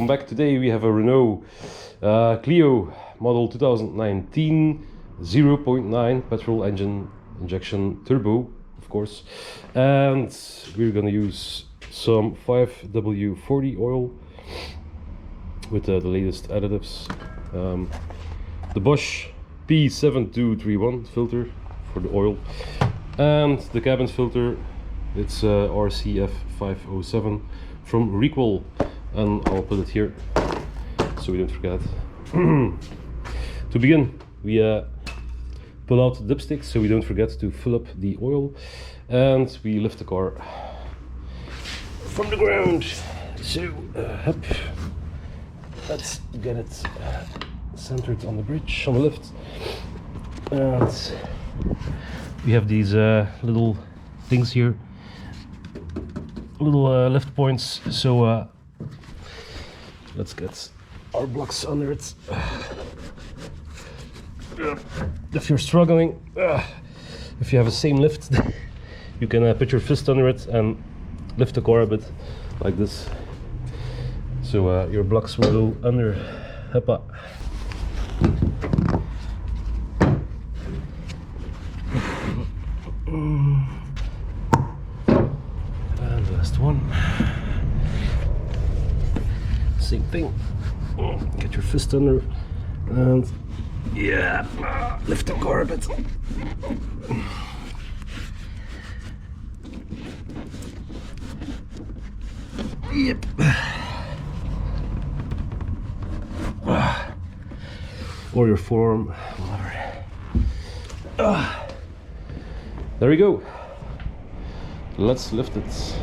welcome back. Today we have a Renault Clio model 2019 0.9 petrol engine injection turbo, of course, and we're gonna use some 5W40 oil with the latest additives. The Bosch P7231 filter for the oil, and the cabin filter, it's RCF507 from Renault, and I'll put it here so we don't forget. To begin, we pull out the dipstick so we don't forget to fill up the oil, and we lift the car from the ground. So up, let's get it centered on the bridge, on the lift, and we have these little things here, little lift points, so let's get our blocks under it. If you're struggling, if you have the same lift, you can put your fist under it and lift the car a bit like this, so your blocks will go under. Hoppa. And the last one, same thing. Get your fist under and yeah, lift the car a bit. Yep. Or your forearm, whatever. There we go. Let's lift it.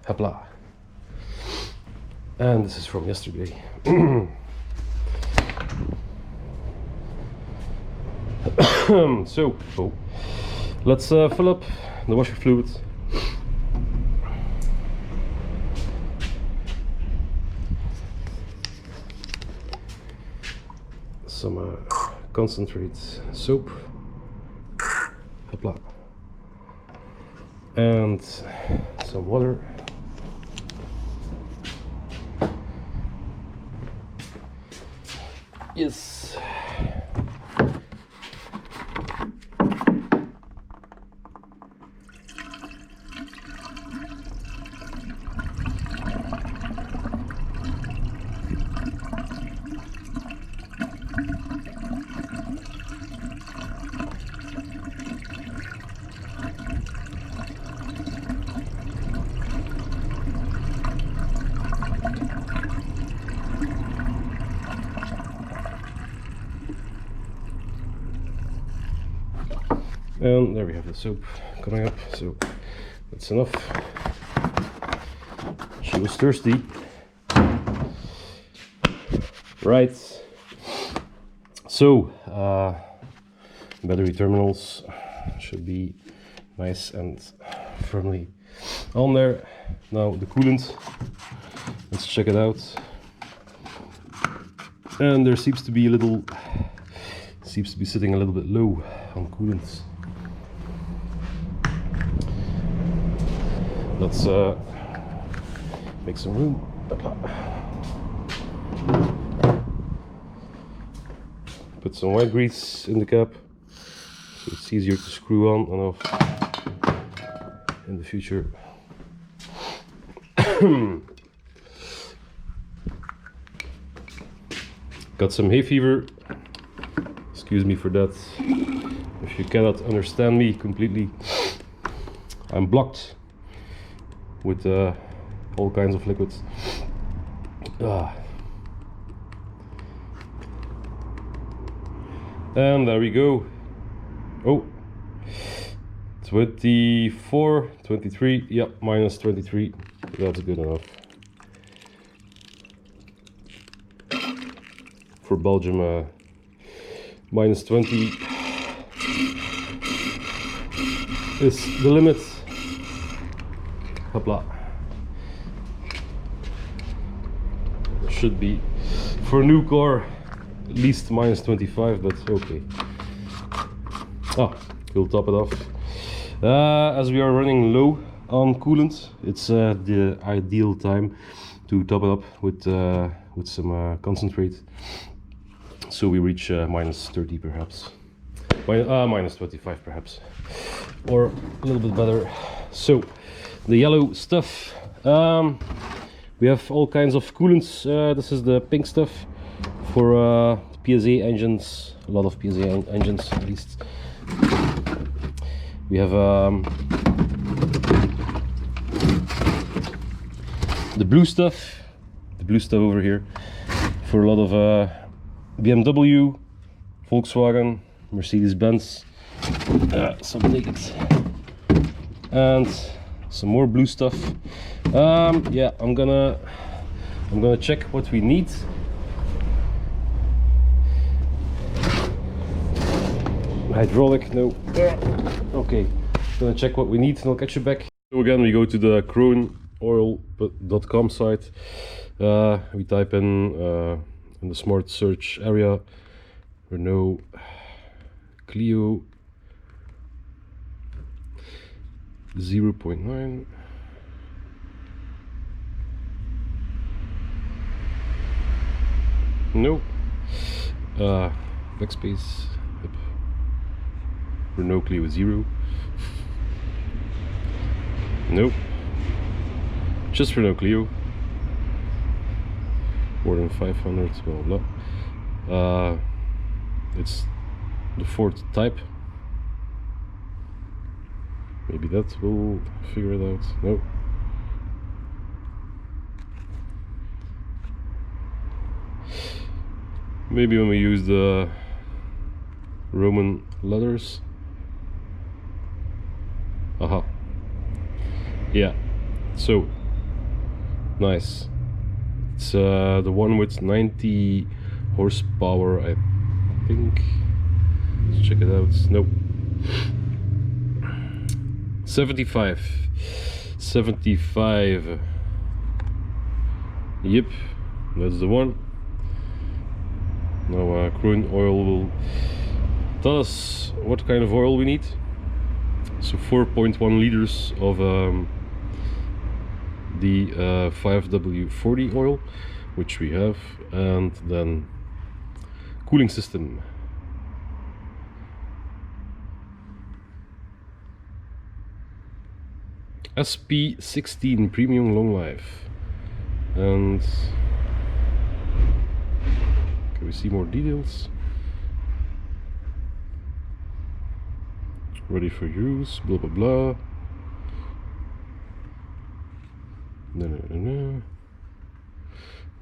Hopla. And this is from yesterday. So, let's fill up the washer fluid. Some concentrate soap. Hopla. And some water. Yes. And there we have the soap coming up, so that's enough. She was thirsty. Right. So, battery terminals should be nice and firmly on there. Now the coolant, let's check it out. And there seems to be sitting a little bit low on coolant. Let's make some room. Put some white grease in the cap so it's easier to screw on and off in the future. Got some hay fever. Excuse me for that. If you cannot understand me completely, I'm blocked with all kinds of liquids. And there we go. Oh, 24, 23, yeah, minus 23, that's good enough. For Belgium, minus 20 is the limit. Hopla. Should be for a new car at least minus 25, but okay. We'll top it off. As we are running low on coolant, it's the ideal time to top it up with some concentrate. So we reach minus 30 perhaps, minus 25 perhaps, or a little bit better. So the yellow stuff, we have all kinds of coolants. This is the pink stuff for PSA engines, a lot of PSA engines at least. We have the blue stuff over here for a lot of BMW, Volkswagen, Mercedes-Benz, some tickets, and some more blue stuff. Yeah, I'm gonna check what we need. Hydraulic, no. Okay, gonna check what we need and I'll catch you back. So again, we go to the KroneOil.com site. We type in the smart search area Renault Clio 0.9. No. Backspace. Yep. Renault Clio 0. Nope. Just Renault Clio. More than 500, blah blah. It's the fourth type. Maybe that will figure it out. No. Maybe when we use the Roman letters. Aha. Yeah. So nice. It's the one with 90 horsepower, I think. Let's check it out. Nope. 75. Yep, that's the one. Now Krone Oil will tell us what kind of oil we need. So 4.1 liters of the 5W40 oil, which we have, and then cooling system. SP16 premium long life. And can we see more details? Ready for use, blah blah blah. No.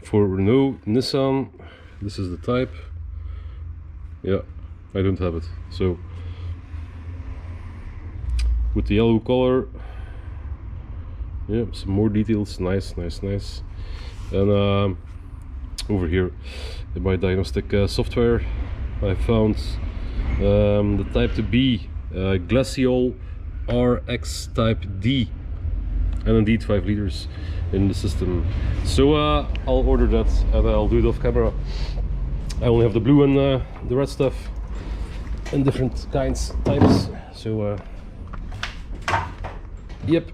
For Renault, Nissan, this is the type. Yeah, I don't have it. So with the yellow color, yeah, some more details. Nice. And over here in my diagnostic software, I found the type to be Glacial RX Type D, and indeed 5 liters in the system. So I'll order that and I'll do it off camera. I only have the blue and the red stuff in different types. So yep,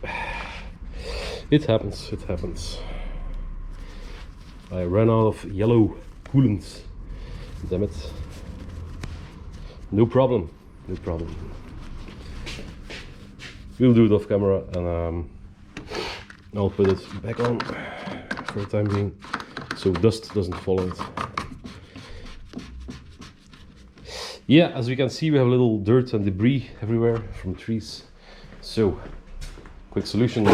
it happens. I ran out of yellow coolant. Damn it. No problem. We'll do it off camera, and I'll put it back on for the time being, so dust doesn't follow it. Yeah, as we can see, we have a little dirt and debris everywhere from trees. So, quick solution.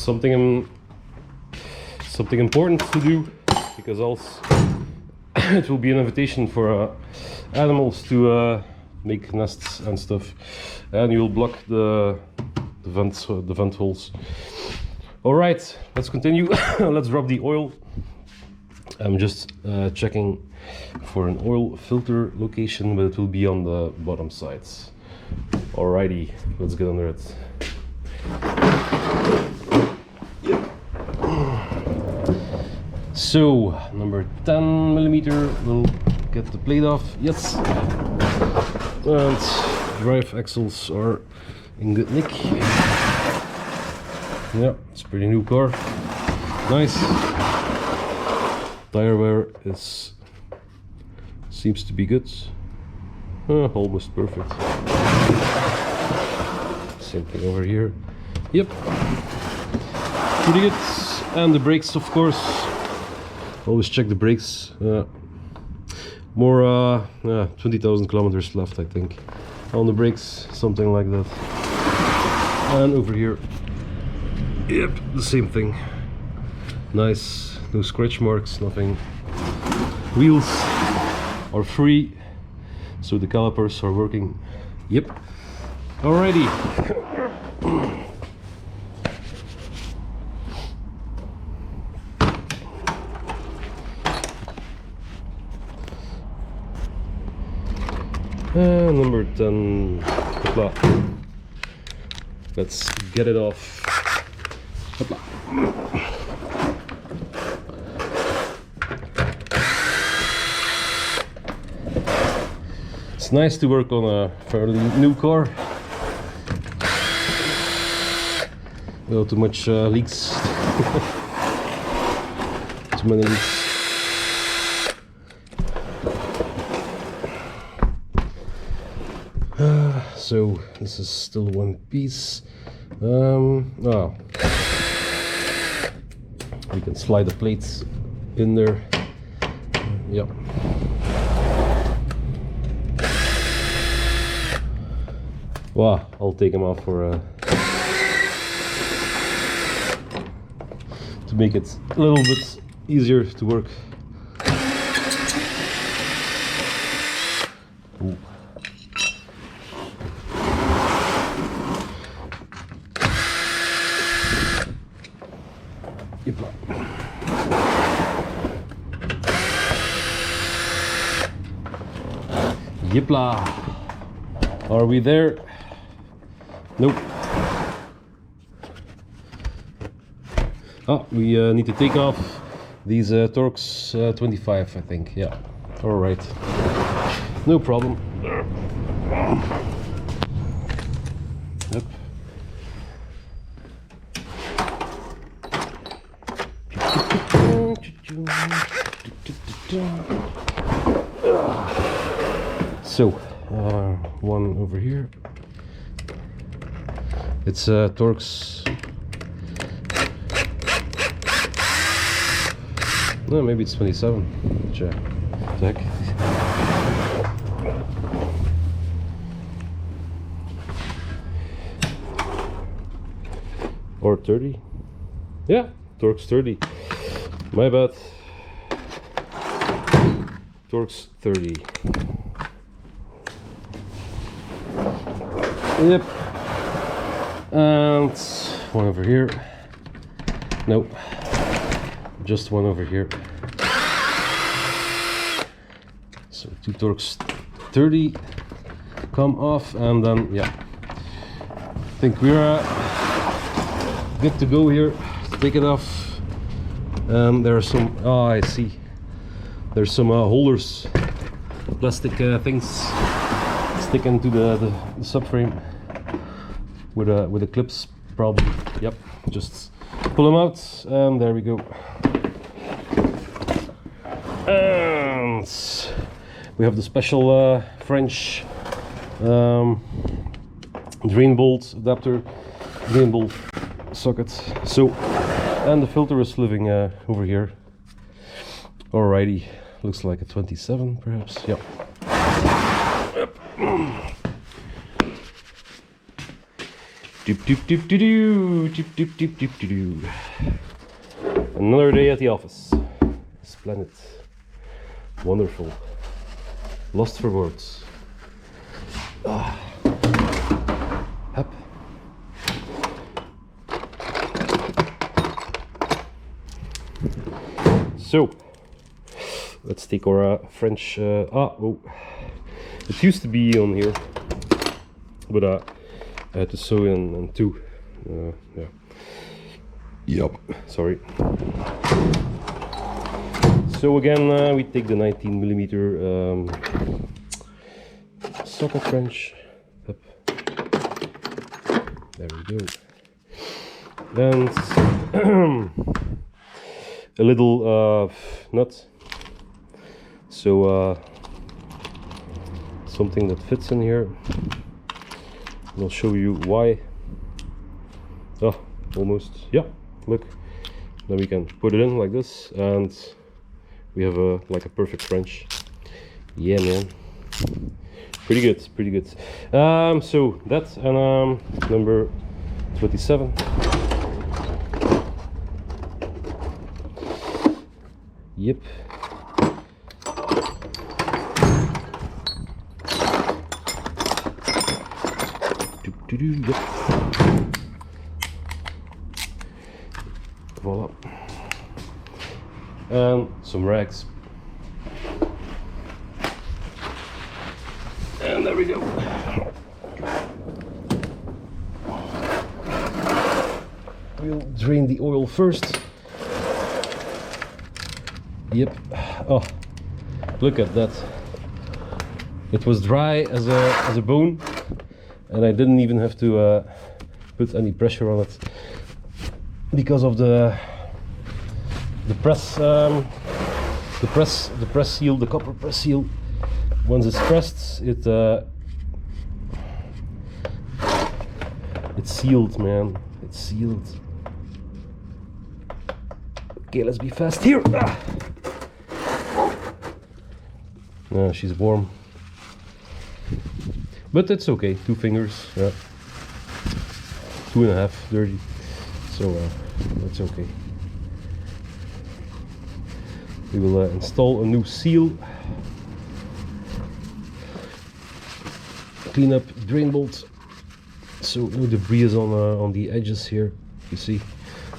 something important to do, because else it will be an invitation for animals to make nests and stuff, and you'll block the vent holes. All right, let's continue. Let's drop the oil. I'm just checking for an oil filter location, but it will be on the bottom sides. Alrighty, let's get under it. So, number 10mm will get the plate off. Yes. And drive axles are in good nick. Yeah, it's a pretty new car. Nice. Tire wear seems to be good. Almost perfect. Same thing over here. Yep. Pretty good. And the brakes, of course. Always check the brakes. More 20,000 kilometers left, I think, on the brakes, something like that. And over here, yep, the same thing. Nice, no scratch marks, nothing. Wheels are free, so the calipers are working. Yep. Alrighty. Number 10. Hopla. Let's get it off. Hopla. It's nice to work on a fairly new car. Without too much leaks. Too many leaks. So this is still one piece. Oh, we can slide the plates in there. Yep. Wow, I'll take them off for to make it a little bit easier to work. Ooh. Yipla. Are we there? Nope. Oh, we need to take off these Torx 25, I think. Yeah. All right. No problem. Yep. So, one over here. It's Torx. No, maybe it's 27. Check. Or 30. Yeah, Torx 30. My bad. Torx 30. Yep. And one over here. Nope. Just one over here. So two Torx 30 come off, and then yeah, I think we're good to go here. Take it off. There are some. Oh, I see. There's some holders, plastic things sticking to the subframe with the clips, probably. Yep. Just pull them out, and there we go. And we have the special French drain bolt adapter, drain bolt socket. So, and the filter is living over here. Alrighty, looks like a 27 perhaps. Yep. Yep. Doop doop doop doo doo. Doop doop doop doop doo doo. Another day at the office. Splendid. Wonderful. Lost for words. Ah. Hup. So, let's take our French. Oh, it used to be on here, but I had to sew in two. Yeah. Yep. Sorry. So again, we take the 19mm socket wrench. Up. There we go. And a little nut. So something that fits in here. I'll show you why. Oh, almost. Yeah. Look. Then we can put it in like this, and we have like a perfect wrench. Yeah, man. Pretty good, pretty good. So that's number 27. Yep. Yep. Voila. And some rags. And there we go. We'll drain the oil first. Yep. Oh, look at that. It was dry as a bone, and I didn't even have to put any pressure on it because of the press seal, the copper press seal. Once it's pressed, it's sealed, man. It's sealed. Okay, let's be fast here. Ah. She's warm, but it's okay. 2 fingers, yeah. 2.5 dirty, so that's okay. We will install a new seal, clean up drain bolt, so no debris is on the edges here. You see,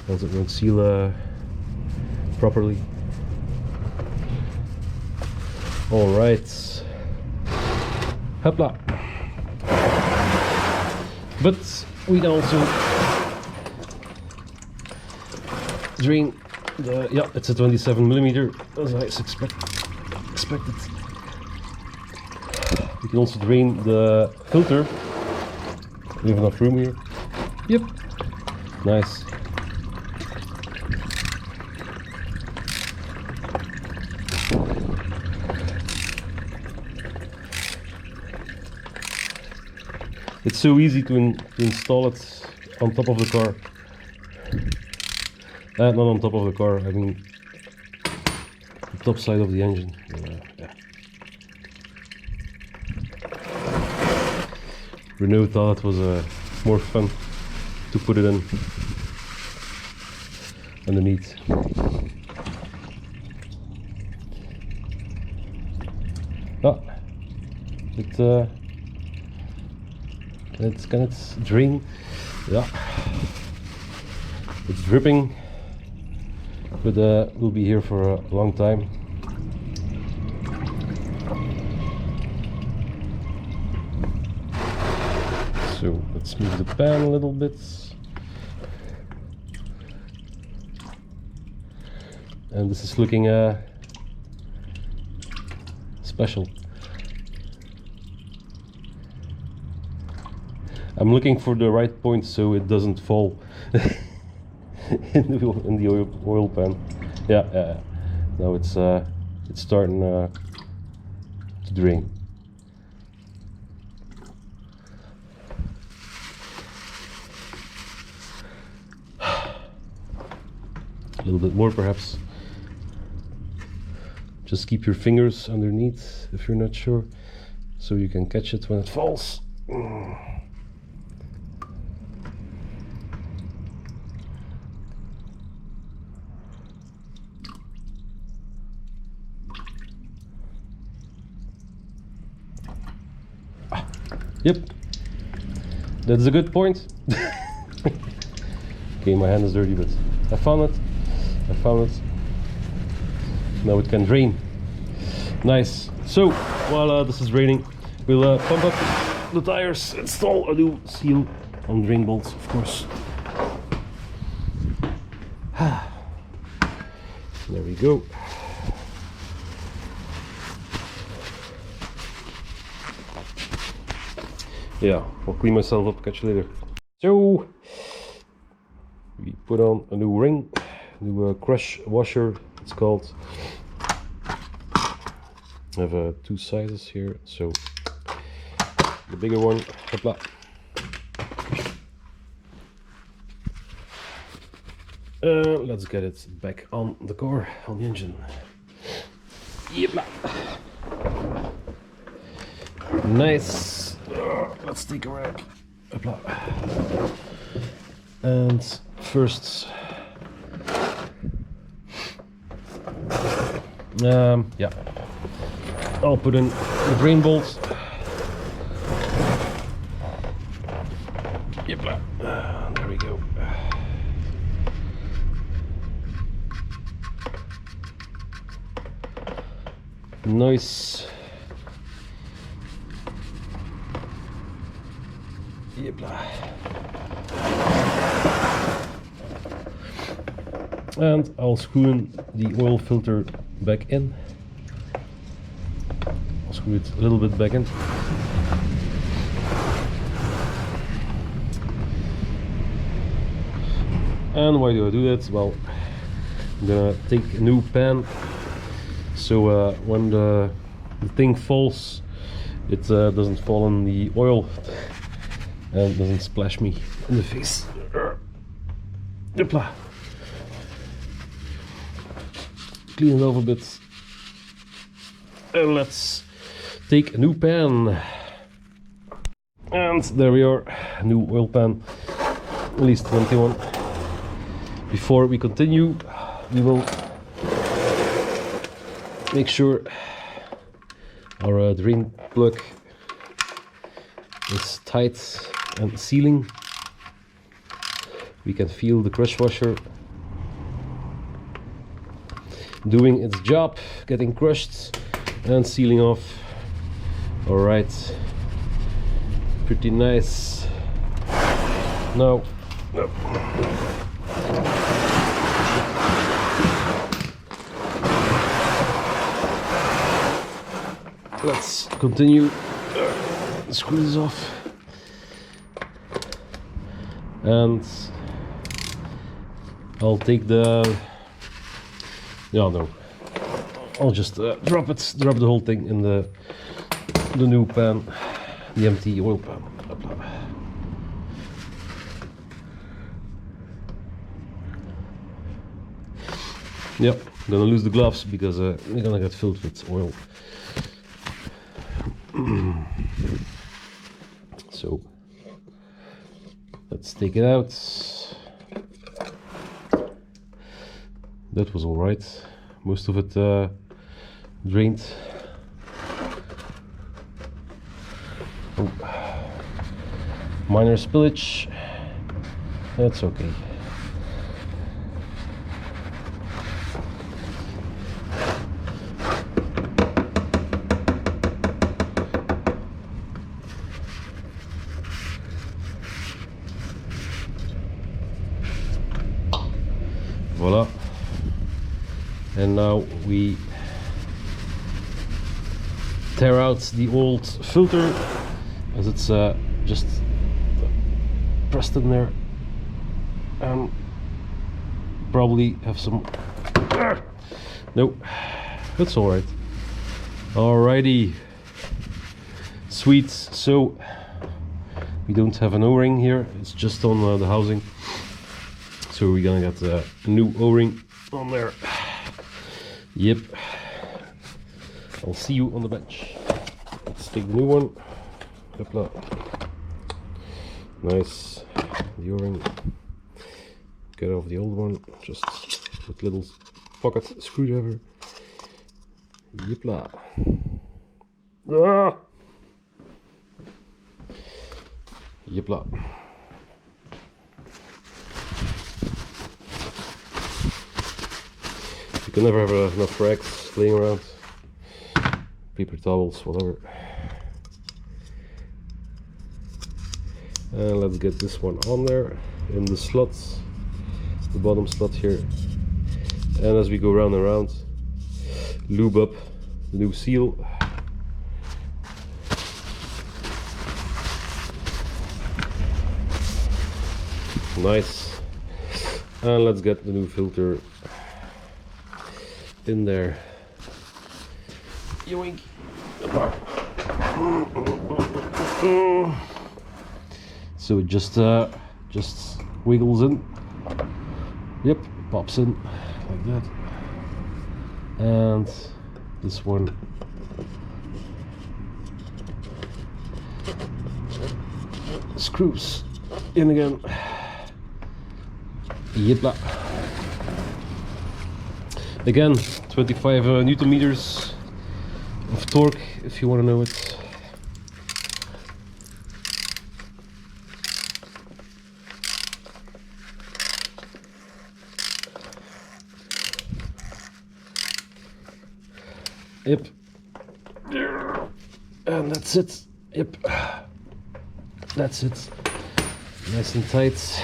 else it won't seal properly. All right, hopla. But we can also drain the, yeah, it's a 27mm as I expected. We can also drain the filter. We have enough room here. Yep, nice. It's so easy to install it on top of the car. Not on top of the car, I mean the top side of the engine. Yeah. Renault thought it was more fun to put it in underneath. Ah, can it drain? Yeah, it's dripping, but we'll be here for a long time. So let's move the pan a little bit, and this is looking special. I'm looking for the right point so it doesn't fall in the oil pan. Yeah. Now it's starting to drain. A little bit more perhaps. Just keep your fingers underneath if you're not sure, so you can catch it when it falls. Yep, that's a good point. Okay, my hand is dirty, but I found it. I found it. Now it can drain. Nice. So while this is draining, we'll pump up the tires, install a new seal on drain bolts, of course. There we go. Yeah, I'll clean myself up, catch you later. So we put on a new ring, new crush washer, it's called. I have two sizes here, so the bigger one, hopla. Let's get it back on the car, on the engine. Yep. Nice. Let's take a rag. Hopla. And first, yeah, I'll put in the drain bolts. Yep. There we go. Nice. Yep. And I'll screw in the oil filter back in. I'll screw it a little bit back in. And why do I do that? Well, I'm gonna take a new pan, so when the thing falls, it doesn't fall in the oil and doesn't splash me in the face. Hopla. Clean it off a bit, and let's take a new pan. And there we are, a new oil pan, at least 21. Before we continue, we will make sure our drain plug is tight and sealing. We can feel the crush washer doing its job, getting crushed and sealing off. All right, pretty nice. Now, let's continue. Screw this off, and I'll take the. Yeah, no. I'll just drop the whole thing in the new pan, the empty oil pan. Yep, I'm gonna lose the gloves because they're gonna get filled with oil. So let's take it out. That was all right. Most of it drained. Oh. Minor spillage. That's okay. Voila. And now we tear out the old filter, as it's just pressed in there, and probably have some. Nope, that's all right. Alrighty, sweet. So we don't have an O-ring here; it's just on the housing. So we're gonna get a new O-ring on there. Yep. I'll see you on the bench. Let's take the new one. Hopla. Nice. The O-ring. Get off the old one. Just with little pocket screwdriver. Yepla. Ah! Yepla. You can never have enough rags laying around. Paper towels, whatever. And let's get this one on there in the slots, the bottom slot here. And as we go round and round, lube up the new seal. Nice. And let's get the new filter in there. Yoink. So it just wiggles in. Yep, pops in like that. And this one screws in again. Yep. Again, 25 Newton meters of torque, if you want to know it. Yep. And that's it. Yep. That's it. Nice and tight.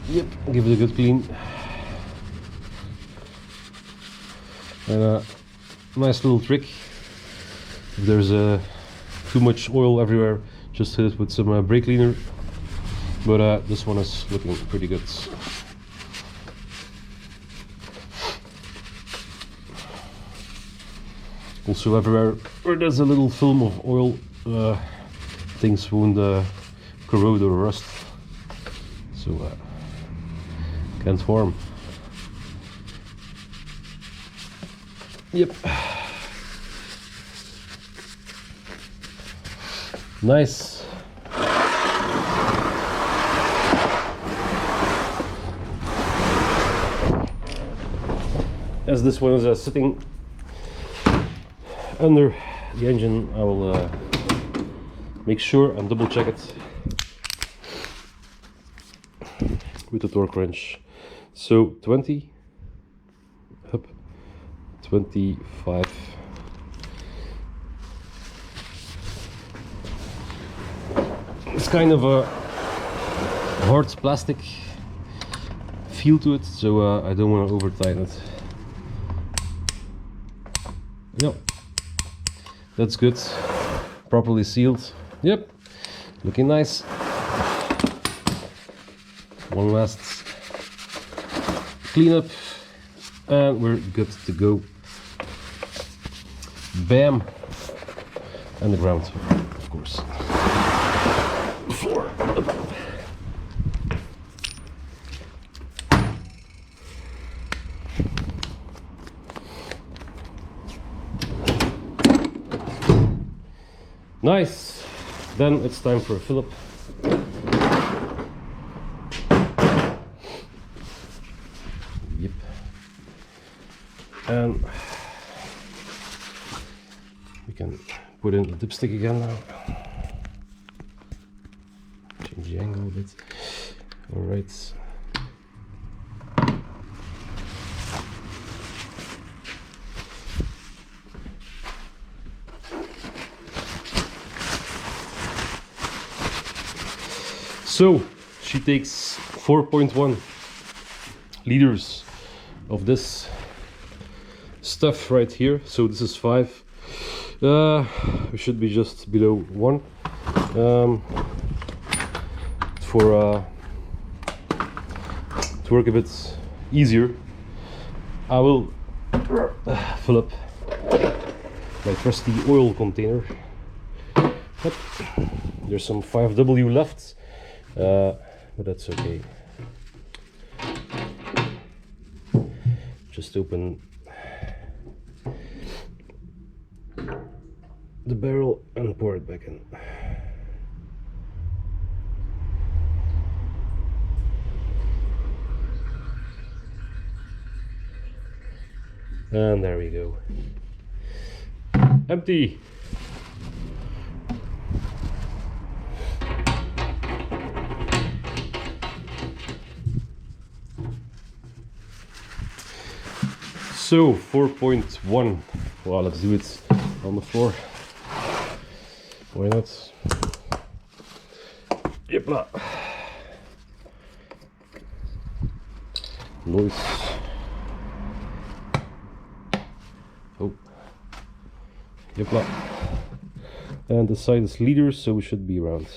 Yep, give it a good clean. And a nice little trick. If there's too much oil everywhere, just hit it with some brake cleaner. But this one is looking pretty good. Also everywhere where there's a little film of oil, things won't corrode or rust. So can't form. Yep. Nice. As this one is sitting under the engine, I will make sure and double check it with the torque wrench. So 20 up, 25. It's kind of a hard plastic feel to it, so I don't want to over tighten it. Yep, that's good. Properly sealed. Yep, looking nice. One last cleanup and we're good to go. Bam. And the ground, of course. Floor above. Nice. Then it's time for a fill-up. Yep. And we can put in the dipstick again now. Change the angle a bit. All right. So she takes 4.1 liters of this stuff right here. So this is 5. We should be just below 1. To work a bit easier, I will fill up my trusty oil container. Yep. There's some 5W left. But that's okay. Just open the barrel and pour it back in. And there we go. Empty. So 4.1. Well, let's do it on the floor. Why not? Yep. Noise. Oh. Yep. And the side is liters, so we should be around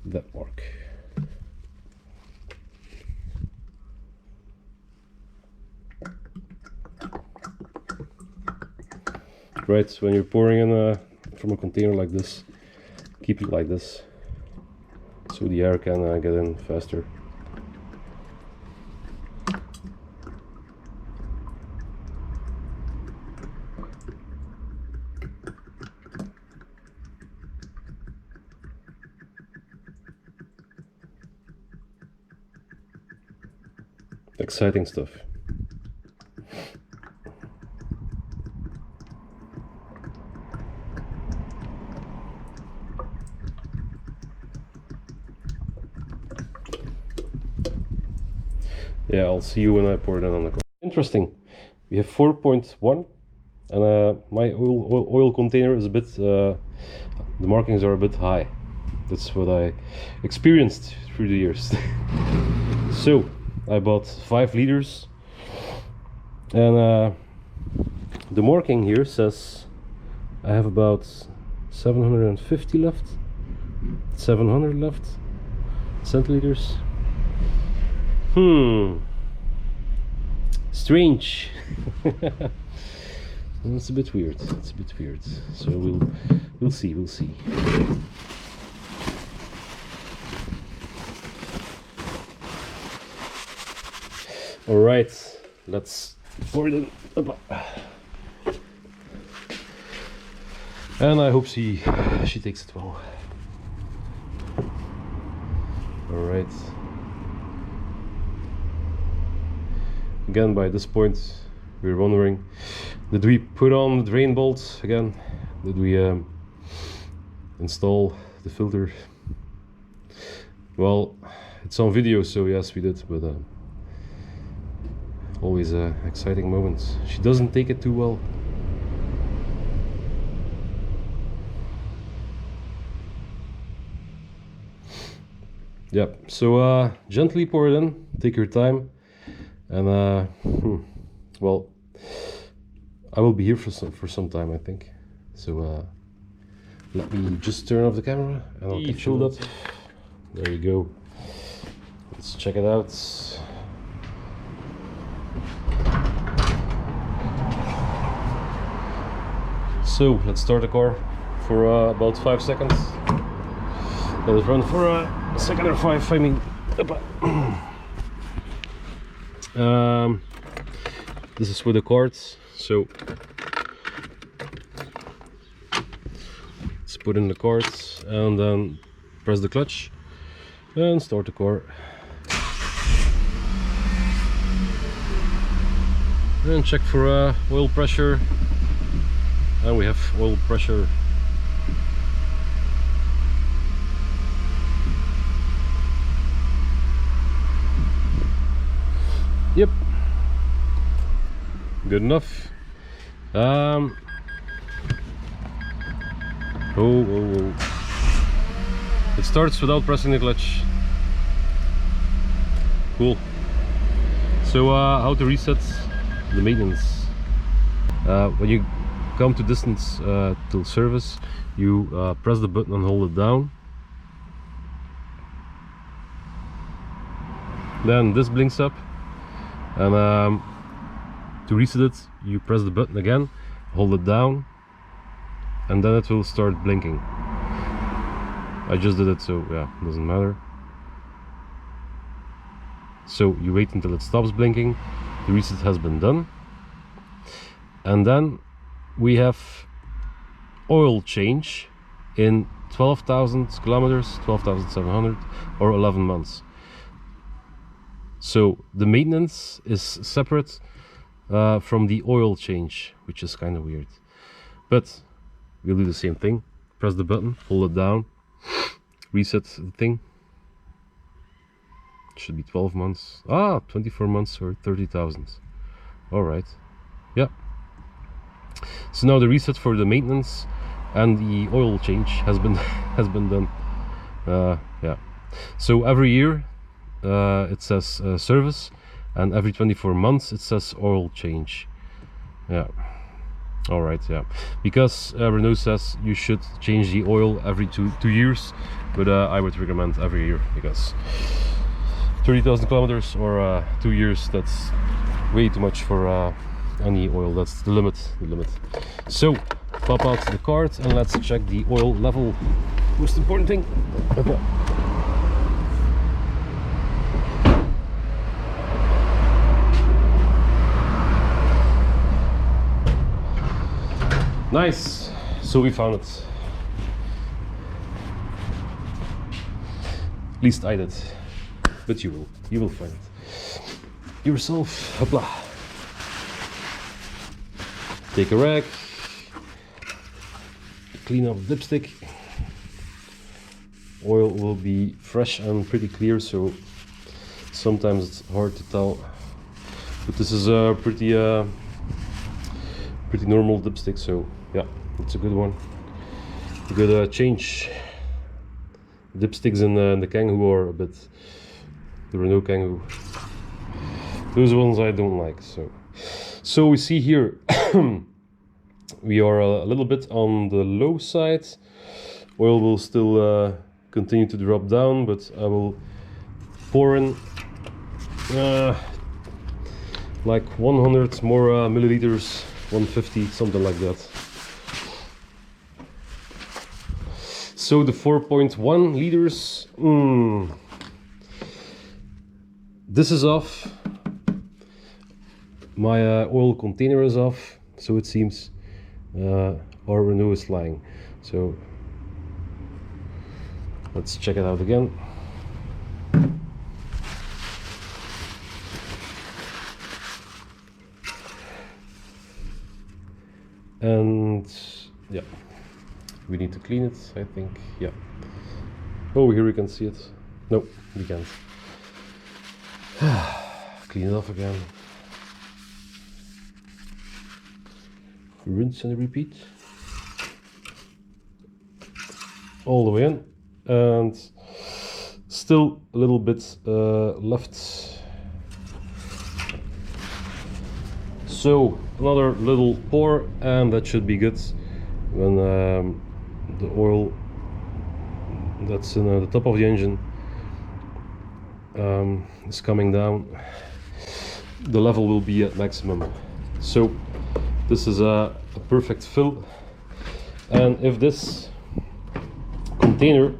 that mark. Right, when you're pouring in from a container like this, keep it like this, so the air can get in faster. Exciting stuff. Yeah, I'll see you when I pour it in on the car. Interesting. We have 4.1 and my oil container is a bit, the markings are a bit high. That's what I experienced through the years. So I bought 5 liters and the marking here says I have about 750 left, 700 left centiliters. Strange. It's a bit weird. It's a bit weird. So we'll see. We'll see. All right, let's pour it in. And I hope she takes it well. All right. Again, by this point, we're wondering, did we put on the drain bolt again? Did we install the filter? Well, it's on video, so yes, we did, but always exciting moments. She doesn't take it too well. Yep, so gently pour it in, take your time. And well, I will be here for some time, I think. So let me just turn off the camera and I'll get filled up. There you go. Let's check it out. So let's start the car for about 5 seconds. Let it run for a second or 5. I mean. This is with the cards, so let's put in the cards and then press the clutch and start the car. And check for oil pressure, and we have oil pressure. Yep, good enough. Oh. It starts without pressing the clutch. Cool. So how to reset the maintenance? When you come to distance till service, you press the button and hold it down. Then this blinks up. And to reset it, you press the button again, hold it down, and then it will start blinking. I just did it, so yeah, doesn't matter. So you wait until it stops blinking, the reset has been done, and then we have oil change in 12,000 kilometers, 12,700 or 11 months. So the maintenance is separate from the oil change, which is kind of weird. But we'll do the same thing. Press the button, hold it down, reset the thing. It should be 12 months. 24 months or 30,000. All right. Yeah. So now the reset for the maintenance and the oil change has been done. Yeah. So every year it says service, and every 24 months it says oil change. Yeah. All right. Yeah. Because Renault says you should change the oil every two years, but I would recommend every year, because 30,000 kilometers or 2 years, that's way too much for any oil. That's the limit. So pop out the card and let's check the oil level. Most important thing. Nice. So we found it. At least I did. But you will find it yourself. Hopla. Take a rag, clean up the dipstick. Oil will be fresh and pretty clear, so sometimes it's hard to tell. But this is a pretty normal dipstick, so yeah, it's a good one. A good change. Dipsticks in the Kangoo are a bit, the Renault Kangoo, those ones I don't like. So we see here we are a little bit on the low side. Oil will still continue to drop down, but I will pour in like 100 more milliliters, 150, something like that. So the 4.1 liters, this is off. My oil container is off, so it seems. Our Renault is lying. So let's check it out again. And yeah, we need to clean it, I think. Yeah. Oh, here we can see it. No, we can't. Clean it off again. Rinse and repeat. All the way in. And still a little bit left. So another little pour, and that should be good when the oil that's in the top of the engine is coming down. The level will be at maximum. So this is a perfect fill, and if this container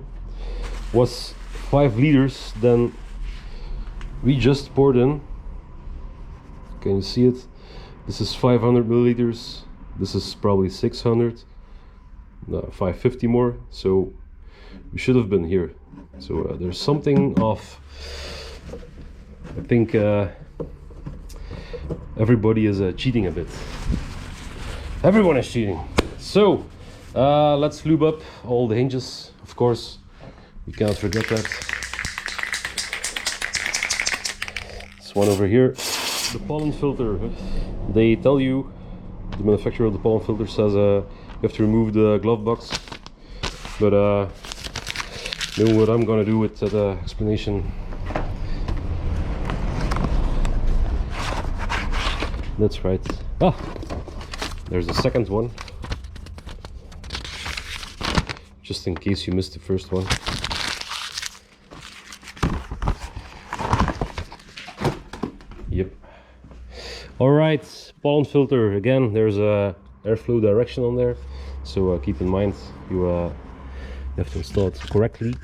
was 5 liters, then we just poured in, can you see it? This is 500 milliliters, this is probably 600, 550 more, so we should have been here. So there's something off. I think everybody is cheating a bit. Everyone is cheating. So let's lube up all the hinges, of course. We cannot forget that. This one over here, the pollen filter. They tell you, the manufacturer of the pollen filter says you have to remove the glove box. But you know what I'm gonna do with that explanation. That's right. There's the second one, just in case you missed the first one. Yep. All right, pollen filter again. There's a airflow direction on there, so keep in mind you have to install it correctly.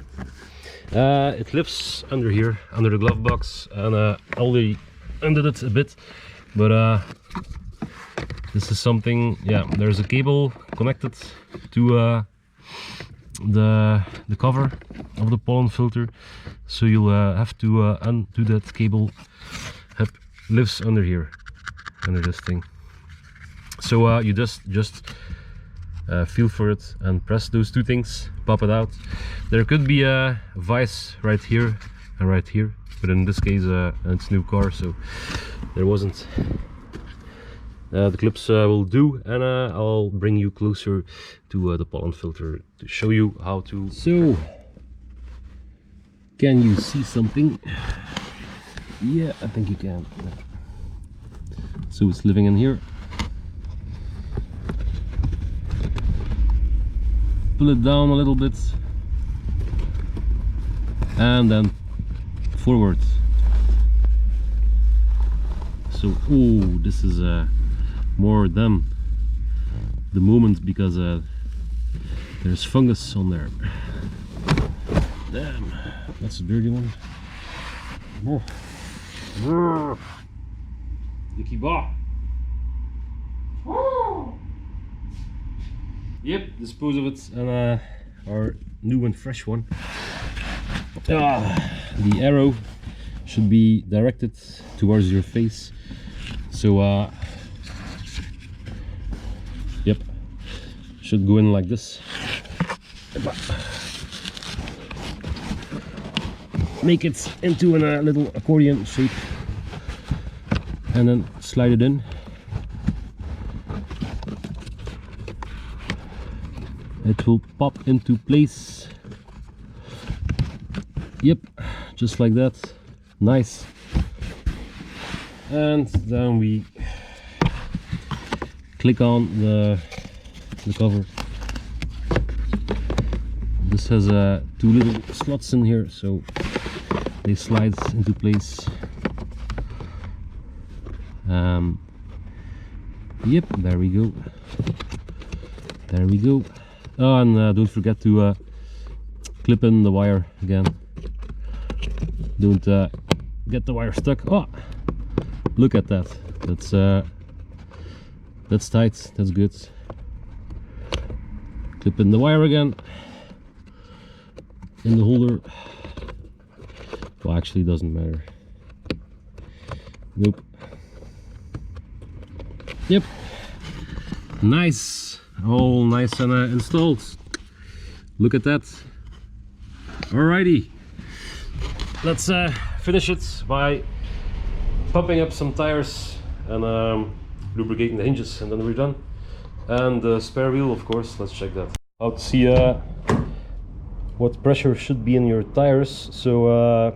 It lives under here, under the glove box, and I already undid it a bit, but This is something, yeah, there's a cable connected to the cover of the pollen filter, so you'll have to undo that cable. It lives under here, under this thing. So you just feel for it and press those two things, pop it out. There could be a vise right here and right here, but in this case it's a new car, so there wasn't. The clips will do, and I'll bring you closer to the pollen filter to show you how to. So, can you see something? Yeah, I think you can. So it's living in here. Pull it down a little bit, and then forward. So, oh, this is more than the moment, because there's fungus on there. Damn, that's a dirty one. Yucky bar. Yep, dispose of it, and our new and fresh one. The arrow should be directed towards your face. So yep, should go in like this. Make it into a little accordion shape, and then slide it in. It will pop into place. Yep, just like that. Nice. And then we click on the cover. This has two little slots in here, so they slide into place. Yep, there we go. There we go. Oh, and don't forget to clip in the wire again. Don't get the wire stuck. Oh, look at that. That's tight. That's good. Clip in the wire again in the holder. Well, actually, it doesn't matter. Nope. Yep. Nice. All nice and installed. Look at that. Alrighty. Let's finish it by pumping up some tires and lubricating the hinges, and then we're done. And the spare wheel, of course. Let's check that. How to see what pressure should be in your tires. So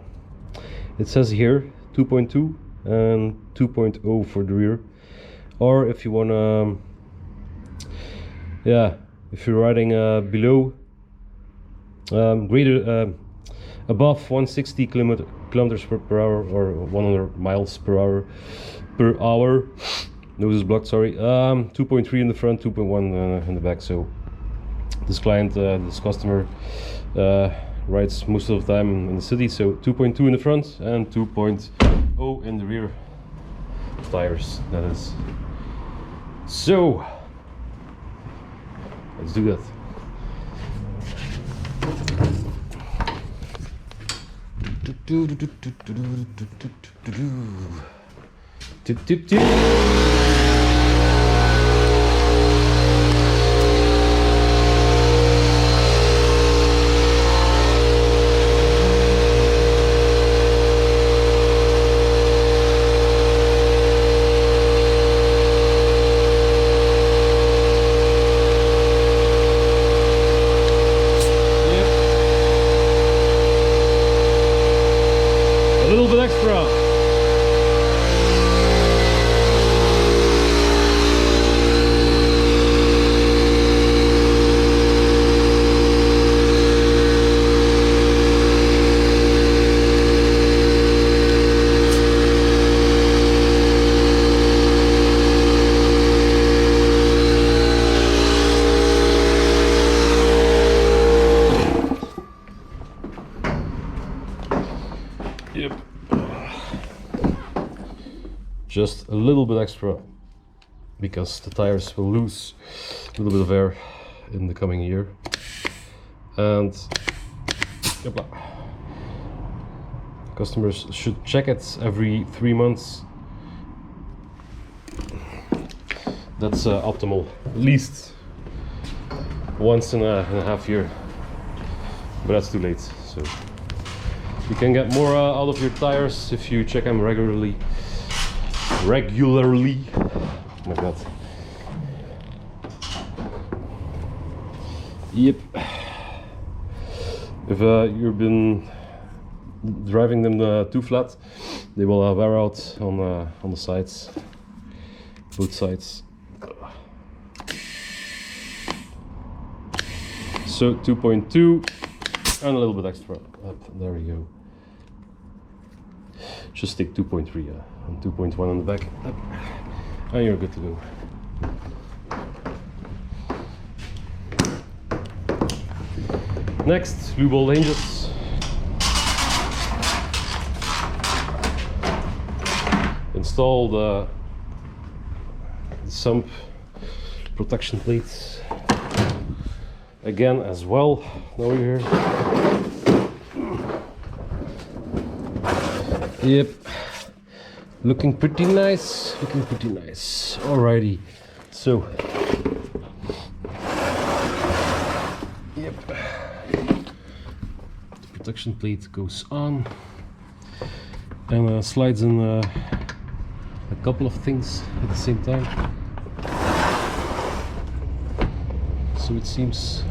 it says here 2.2 and 2.0 for the rear. Or if you want to, yeah, if you're riding below, above 160 kilometers per hour, or 100 miles per hour. Nose is blocked, sorry. 2.3 in the front, 2.1 in the back. So this client, this customer, rides most of the time in the city. So 2.2 in the front and 2.0 in the rear tires, that is. So let's do that. Just a little bit extra because the tires will lose a little bit of air in the coming year. And yopla, customers should check it every 3 months. That's optimal, at least once in a half year, but that's too late. So you can get more out of your tires if you check them regularly. Oh my god. Yep. If you've been driving them too flat, they will wear out on the sides, both sides. So 2.2 and a little bit extra up. There we go. Just take 2.3 and 2.1 on the back, up, and you're good to go. Next, lube all hinges. Install the sump protection plates again as well. Now we're here. Yep, looking pretty nice. Alrighty, so yep, the protection plate goes on and slides in a couple of things at the same time. So it seems,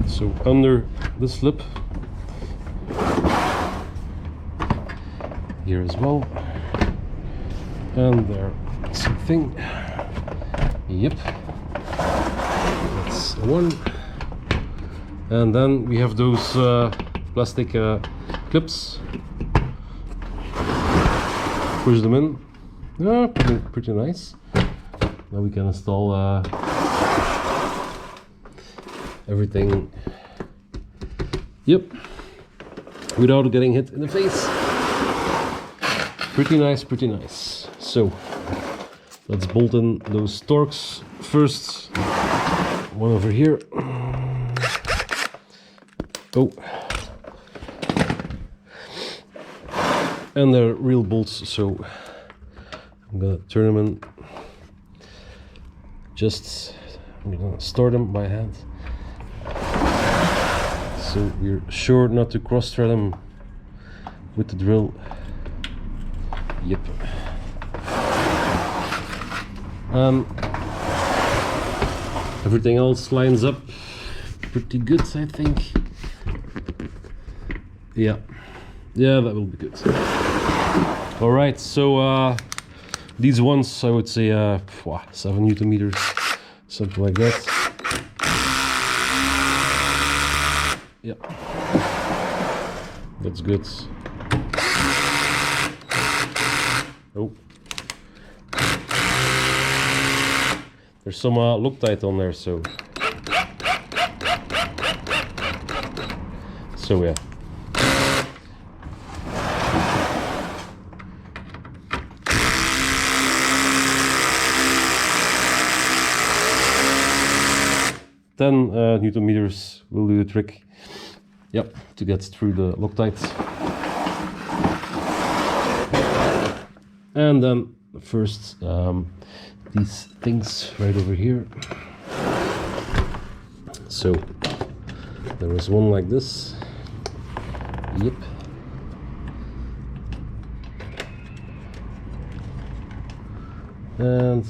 so under this lip here as well, and there, same thing. Yep, that's one. And then we have those plastic clips. Push them in. Yeah, pretty nice. Now we can install everything. Yep, without getting hit in the face. Pretty nice. So let's bolt in those Torx first. One over here. Oh, and they're real bolts, so I'm gonna turn them in. I'm gonna store them by hand, so we're sure not to cross thread them with the drill. Yep. Everything else lines up pretty good, I think. Yeah, that will be good. All right, so these ones I would say 7 Newton meters, something like that. Yeah, that's good. Oh, there's some Loctite on there, so yeah. Newton meters will do the trick. Yep, to get through the Loctite. And then first these things right over here. So there was one like this. Yep. And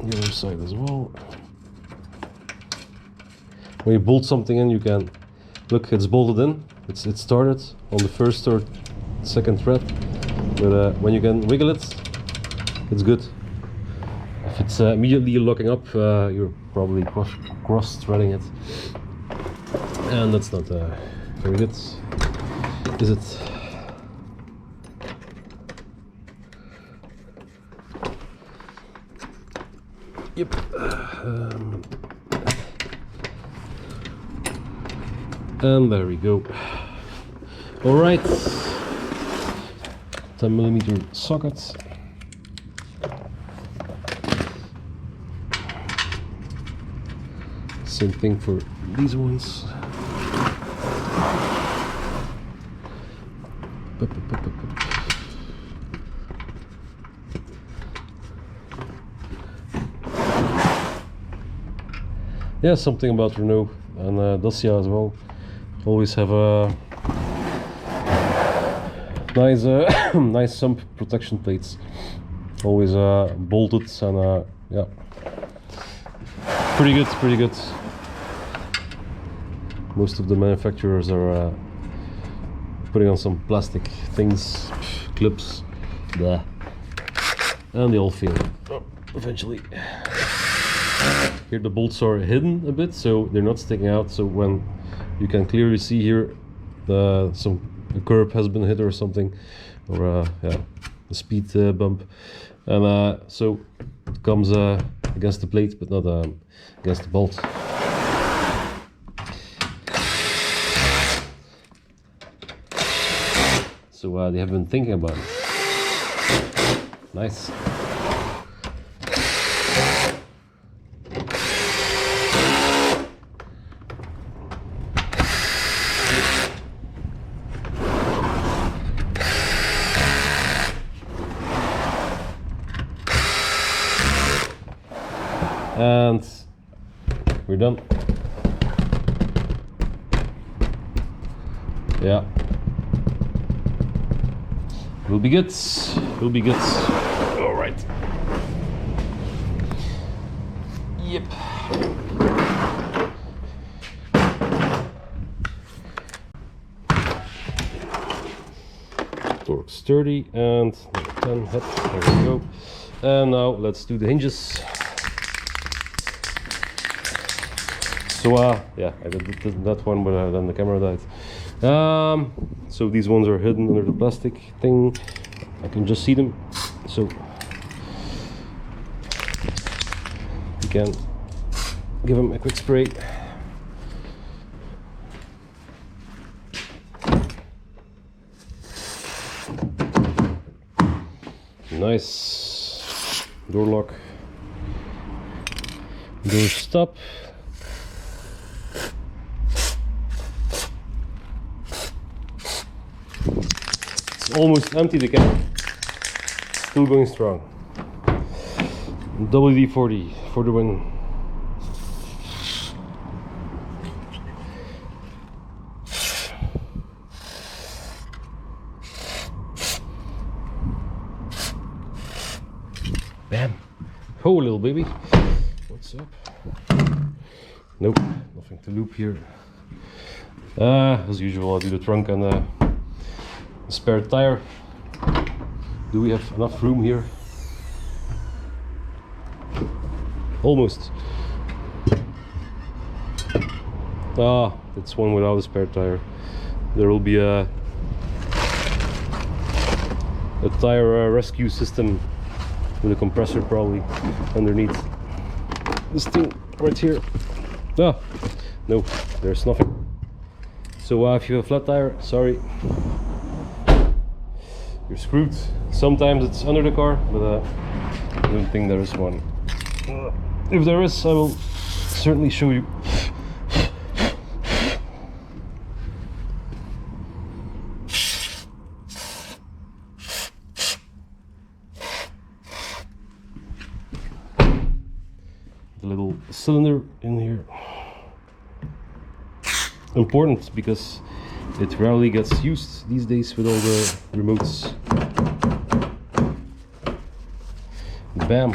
the other side as well. When you bolt something in, you can look, it's bolted in, it's started on the first or second thread, but when you can wiggle it, it's good. If it's immediately locking up, you're probably cross threading it, and that's not very good, is it? Yep. And there we go. All right. 10mm socket. Same thing for these ones. Yeah, something about Renault and Dacia as well. Always have a nice, nice sump protection plates. Always bolted and yeah, pretty good, pretty good. Most of the manufacturers are putting on some plastic things, clips, blah, and they all fail eventually. Here the bolts are hidden a bit, so they're not sticking out. So when you can clearly see here, a curb has been hit or something, or yeah, a speed bump, and so it comes against the plate, but not against the bolt. So they have been thinking about it. Nice. And we're done. Yeah. Will be good. Will be good. All right. Yep. Torque sturdy and 10 head. There we go. And now let's do the hinges. So yeah, I did that one, but then the camera died. So these ones are hidden under the plastic thing. I can just see them. So you can give them a quick spray. Nice. Door lock. Door stop. Almost empty the can, still going strong. WD-40 for the win. Bam. Oh, little baby. What's up? Nope, nothing to loop here. As usual, I'll do the trunk and the spare tire. Do we have enough room here? Almost. It's one without a spare tire. There will be a tire rescue system with a compressor probably underneath this thing right here. No, there's nothing. So if you have a flat tire, sorry, you're screwed. Sometimes it's under the car, but I don't think there is one. If there is, I will certainly show you. The little cylinder in here. Important because it rarely gets used these days with all the remotes. Bam.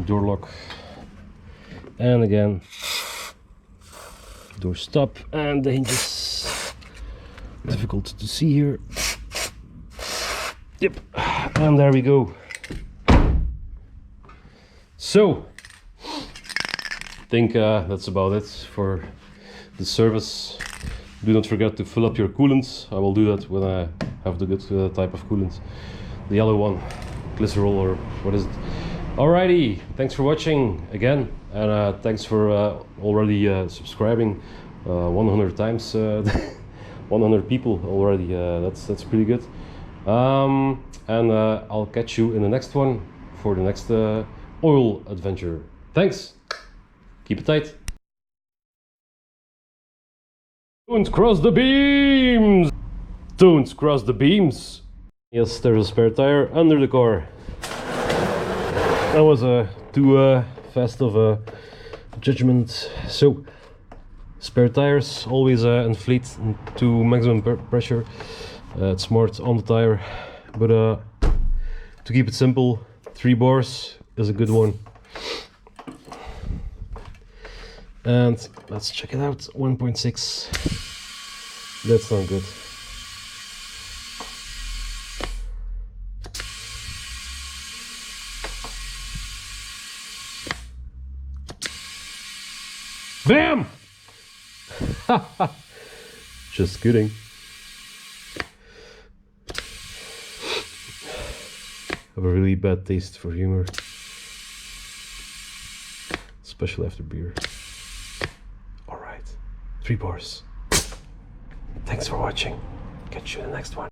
Door lock. And again, door stop and the hinges. Difficult to see here. Yep. And there we go. So, I think that's about it for the service. Do not forget to fill up your coolant. I will do that when I have the good type of coolant. The yellow one, glycerol or what is it? Alrighty, thanks for watching again, and thanks for already subscribing 100 times 100 people already. That's pretty good. And I'll catch you in the next one for the next oil adventure. Thanks. Keep it tight. Don't cross the beams. Don't cross the beams. Yes, there's a spare tire under the car. That was too fast of a judgment. So, spare tires always inflate to maximum pressure. It's smart on the tire, but to keep it simple, 3 bars is a good one. And let's check it out. 1.6. That's not good. Bam! Just kidding. I have a really bad taste for humor, especially after beer. Alright, 3 bars. Thanks for watching. Catch you in the next one.